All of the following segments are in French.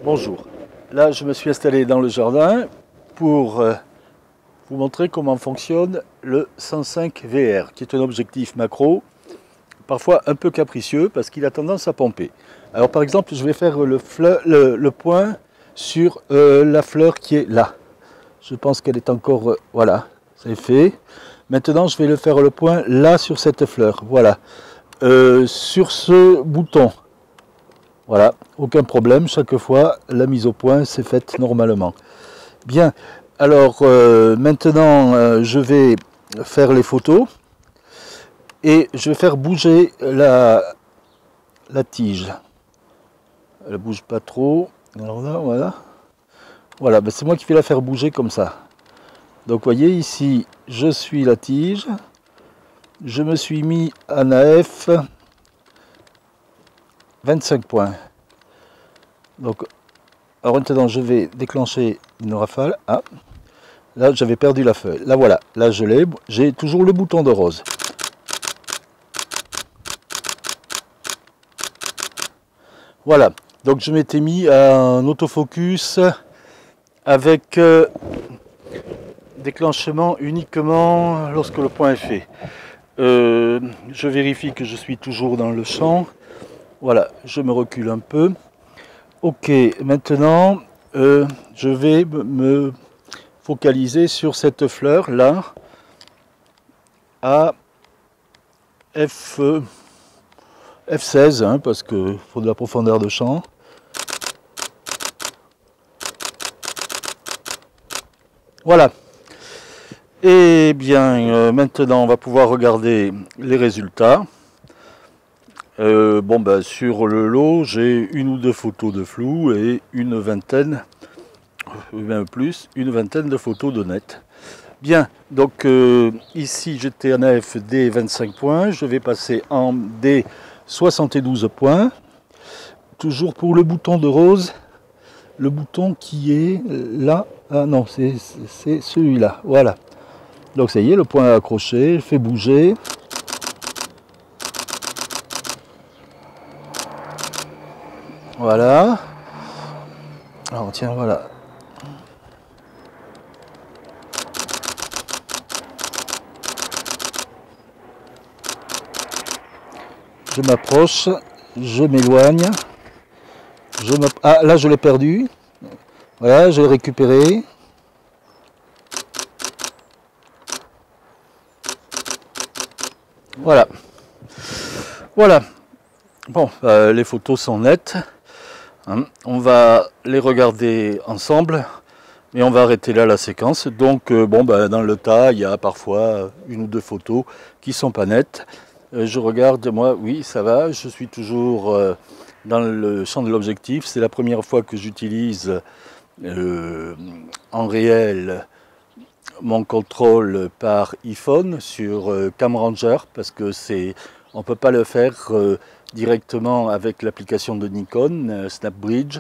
Bonjour, là je me suis installé dans le jardin pour vous montrer comment fonctionne le 105 VR, qui est un objectif macro, parfois un peu capricieux parce qu'il a tendance à pomper. Alors par exemple, je vais faire le point sur la fleur qui est là. Je pense qu'elle est encore, voilà, c'est fait. Maintenant je vais faire le point là sur cette fleur, voilà. Sur ce bouton, voilà, aucun problème, chaque fois la mise au point s'est faite normalement. Bien, alors maintenant je vais faire les photos et je vais faire bouger la tige. Elle ne bouge pas trop. Alors là, voilà. Voilà, ben c'est moi qui vais la faire bouger comme ça. Donc vous voyez ici, je suis la tige. Je me suis mis en AF 25 points. Donc, alors maintenant je vais déclencher une rafale. Ah, là j'avais perdu la feuille. Là voilà, là je l'ai. J'ai toujours le bouton de rose. Voilà, donc je m'étais mis en autofocus avec déclenchement uniquement lorsque le point est fait. Je vérifie que je suis toujours dans le champ. Voilà, je me recule un peu. Ok, maintenant je vais me focaliser sur cette fleur là à F16 hein, parce qu'il faut de la profondeur de champ. Voilà. Et bien maintenant on va pouvoir regarder les résultats. Bon ben sur le lot j'ai une ou deux photos de flou et une vingtaine, même plus, une vingtaine de photos de net. Bien, donc ici j'étais en AFD 25 points, je vais passer en D 72 points. Toujours pour le bouton de rose, le bouton qui est là, ah non c'est celui-là, voilà. Donc ça y est, le point est accroché, fait bouger. Voilà. Alors tiens, voilà. Je m'approche, je m'éloigne. Ah là je l'ai perdu. Voilà, je l'ai récupéré. Voilà. Voilà. Bon, les photos sont nettes. Hein. On va les regarder ensemble. Mais on va arrêter là la séquence. Donc, bon, dans le tas, il y a parfois une ou deux photos qui sont pas nettes. Je regarde, moi, oui, ça va. Je suis toujours dans le champ de l'objectif. C'est la première fois que j'utilise en réel mon contrôle par iPhone sur Cam Ranger parce que on peut pas le faire directement avec l'application de Nikon, SnapBridge,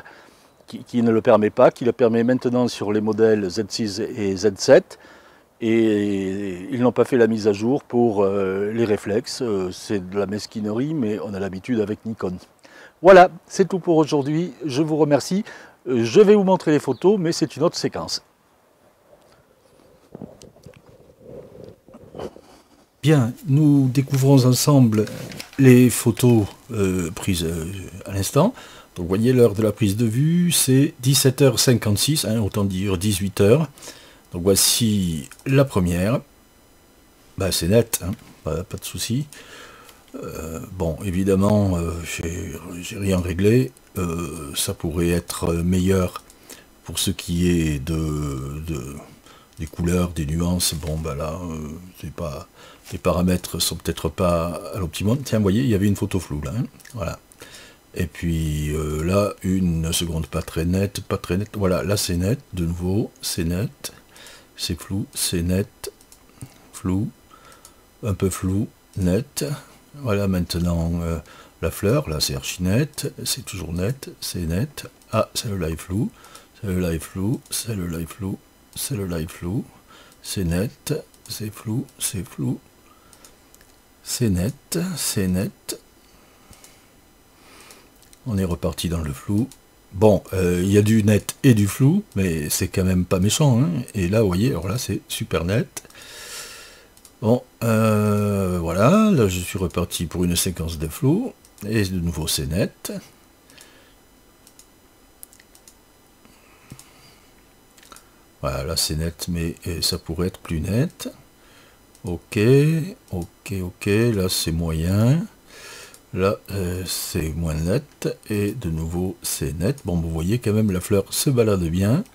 qui ne le permet pas, qui le permet maintenant sur les modèles Z6 et Z7. Et ils n'ont pas fait la mise à jour pour les réflexes. C'est de la mesquinerie, mais on a l'habitude avec Nikon. Voilà, c'est tout pour aujourd'hui. Je vous remercie. Je vais vous montrer les photos, mais c'est une autre séquence. Bien, nous découvrons ensemble les photos prises à l'instant. Donc vous voyez l'heure de la prise de vue, c'est 17h56, hein, autant dire 18h. Donc voici la première. Ben, c'est net, hein, pas de souci. Bon, évidemment, j'ai rien réglé. Ça pourrait être meilleur pour ce qui est des couleurs, des nuances. Bon, ben là, c'est pas, les paramètres sont peut-être pas à l'optimum. Tiens, vous voyez, il y avait une photo floue là. Hein, voilà. Et puis là, une seconde pas très nette, pas très nette. Voilà, là c'est net, de nouveau, c'est net. C'est flou, c'est net, flou, un peu flou, net. Voilà maintenant la fleur, là c'est archi net, c'est toujours net, c'est net. Ah, celle-là est flou, celle-là est flou, celle-là est flou, celle-là est flou, c'est net, c'est flou, c'est flou, c'est net, c'est net. On est reparti dans le flou. Bon, il y a du net et du flou, mais c'est quand même pas méchant, hein. Et là, vous voyez, alors là, c'est super net. Bon, voilà, là, je suis reparti pour une séquence de flou, et de nouveau, c'est net. Voilà, là, c'est net, mais ça pourrait être plus net. Ok, ok, ok, là, c'est moyen. Là, c'est moins net, et de nouveau, c'est net. Bon, vous voyez quand même, la fleur se balade bien.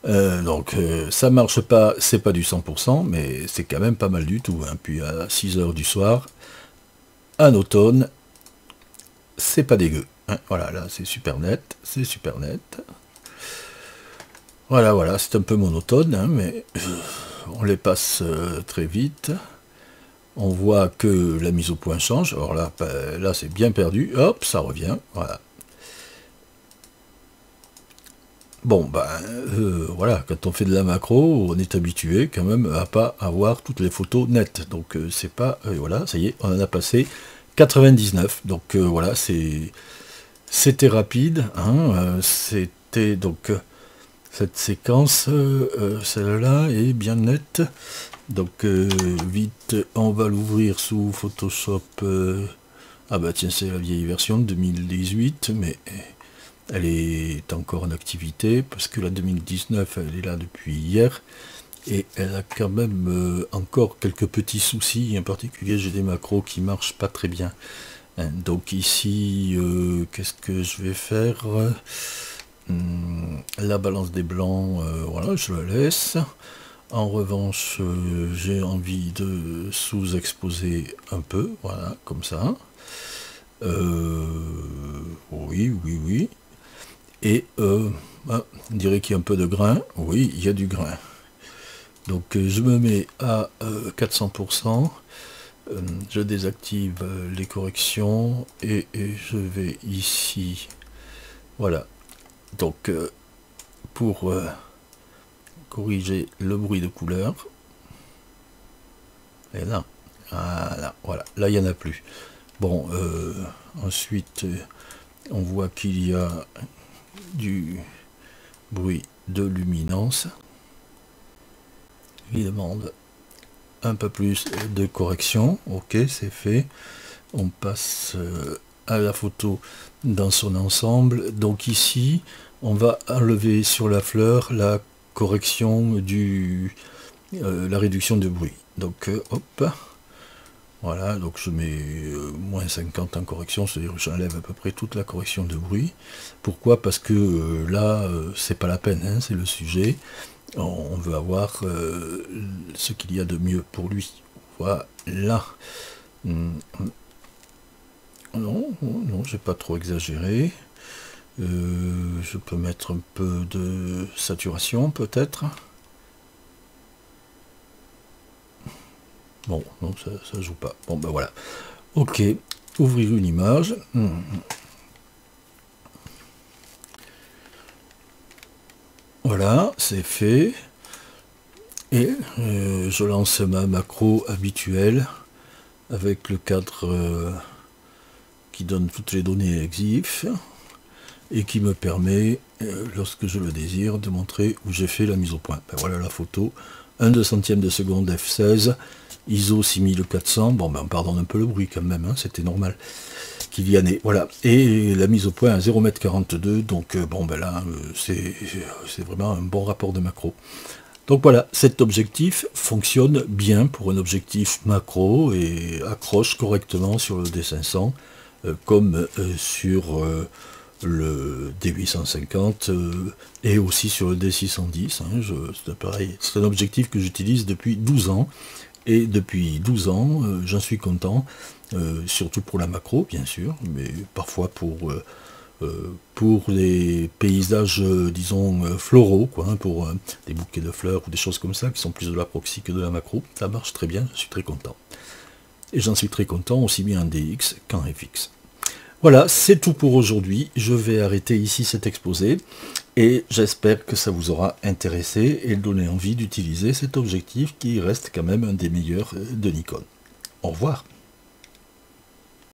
Donc, ça marche pas, c'est pas du 100%, mais c'est quand même pas mal du tout, hein. Puis à 6 h du soir, en automne, c'est pas dégueu, hein. Voilà, là, c'est super net, c'est super net. Voilà, voilà, c'est un peu monotone, hein, mais on les passe très vite. On voit que la mise au point change. Alors là, là c'est bien perdu. Hop, ça revient. Voilà. Bon, ben, voilà, quand on fait de la macro, on est habitué quand même à pas avoir toutes les photos nettes. Donc, c'est pas... voilà, ça y est, on en a passé 99. Donc, voilà, c'était rapide. Hein, c'était donc... cette séquence, celle-là est bien nette. Donc vite, on va l'ouvrir sous Photoshop. Ah bah tiens, c'est la vieille version de 2018, mais elle est encore en activité, parce que la 2019, elle est là depuis hier, et elle a quand même encore quelques petits soucis. En particulier, j'ai des macros qui marchent pas très bien. Hein, donc ici, qu'est-ce que je vais faire? La balance des blancs, voilà, je la laisse. En revanche, j'ai envie de sous-exposer un peu, voilà, comme ça. Oui, oui, oui. Et on dirait qu'il y a un peu de grain. Oui, il y a du grain. Donc je me mets à 400%. Je désactive les corrections et je vais ici. Voilà. Donc pour corriger le bruit de couleur. Et là, voilà, là il n'y en a plus. Bon, ensuite, on voit qu'il y a du bruit de luminance. Il demande un peu plus de correction. Ok, c'est fait. On passe à la photo dans son ensemble. Donc ici, on va enlever sur la fleur la correction du la réduction de bruit. Donc hop, voilà, donc je mets moins 50 en correction, c'est-à-dire que j'enlève à peu près toute la correction de bruit. Pourquoi? Parce que là, c'est pas la peine, hein, c'est le sujet. On veut avoir ce qu'il y a de mieux pour lui. Voilà. Non, non, j'ai pas trop exagéré. Je peux mettre un peu de saturation peut-être. Bon, non, ça joue pas. Bon, ben voilà. Ok, ouvrir une image. Voilà, c'est fait. Et je lance ma macro habituelle avec le cadre qui donne toutes les données EXIF et qui me permet, lorsque je le désire, de montrer où j'ai fait la mise au point. Ben voilà la photo, 1/200 de seconde f16, ISO 6400, bon ben on pardonne un peu le bruit quand même, hein, c'était normal qu'il y en ait, voilà, et la mise au point à 0,42 m, donc bon ben là, c'est vraiment un bon rapport de macro. Donc voilà, cet objectif fonctionne bien pour un objectif macro et accroche correctement sur le D500, comme sur le D850 et aussi sur le D610. Hein, c'est un objectif que j'utilise depuis 12 ans. Et depuis 12 ans, j'en suis content, surtout pour la macro, bien sûr, mais parfois pour les paysages, disons, floraux, quoi, hein, pour des bouquets de fleurs ou des choses comme ça, qui sont plus de la proxy que de la macro. Ça marche très bien, je suis très content. Et j'en suis très content, aussi bien en DX qu'en FX. Voilà, c'est tout pour aujourd'hui. Je vais arrêter ici cet exposé et j'espère que ça vous aura intéressé et donné envie d'utiliser cet objectif qui reste quand même un des meilleurs de Nikon. Au revoir.